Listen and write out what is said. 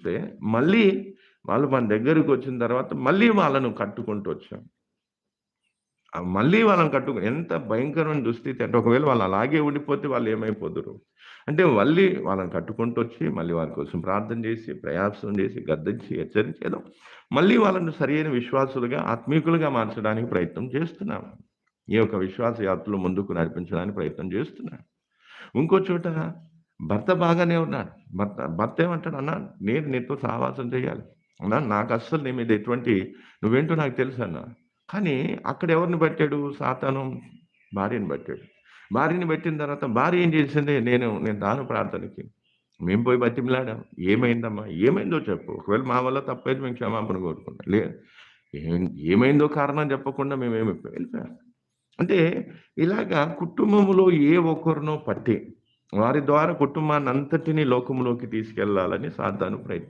చూస్తే మళ్ళీ వాళ్ళు మన దగ్గరికొచ్చిన తర్వాత మళ్ళీ వాళ్ళను కట్టుకుంటూ వచ్చాం. మళ్ళీ వాళ్ళని ఎంత భయంకరమైన దుస్థితి అంటే ఒకవేళ వాళ్ళు అలాగే ఉండిపోతే వాళ్ళు ఏమైపోదురు? అంటే మళ్ళీ వాళ్ళని కట్టుకుంటొచ్చి, మళ్ళీ వారి కోసం ప్రార్థన చేసి, ప్రయాసం చేసి, గద్దించి, హెచ్చరించి ఏదో మళ్ళీ వాళ్ళని సరియైన విశ్వాసులుగా, ఆత్మీకులుగా మార్చడానికి ప్రయత్నం చేస్తున్నాం. ఈ యొక్క విశ్వాస యాత్రలో ముందుకు నడిపించడానికి ప్రయత్నం చేస్తున్నాను. ఇంకో చోట భర్త బాగానే ఉన్నాడు. భర్త ఏమంటాడు, "అన్నా నేను నీతో సహవాసం చేయాలి. అన్నా నాకస్సలు నీ మీద ఎటువంటి నువ్వేంటో నాకు తెలుసన్నా." కానీ అక్కడ ఎవరిని పట్టాడు సాతాను? భార్యని పట్టాడు. భార్యని పెట్టిన తర్వాత భార్య ఏం చేసింది? నేను రాను ప్రార్థనకి. మేము పోయి బతిమిలాడాం. "ఏమైందమ్మా? ఏమైందో చెప్పు. ఒకవేళ మా వల్ల తప్పైతే మేము క్షమాపణ కోరుకుంటాం." ఏం ఏమైందో కారణం చెప్పకుండా మేమేమి వెళ్ళిపోయాం. అంటే ఇలాగా కుటుంబములో ఏ ఒక్కరినో పట్టి, వారి ద్వారా కుటుంబాన్నంతటిని లోకంలోకి తీసుకెళ్ళాలని సాతాను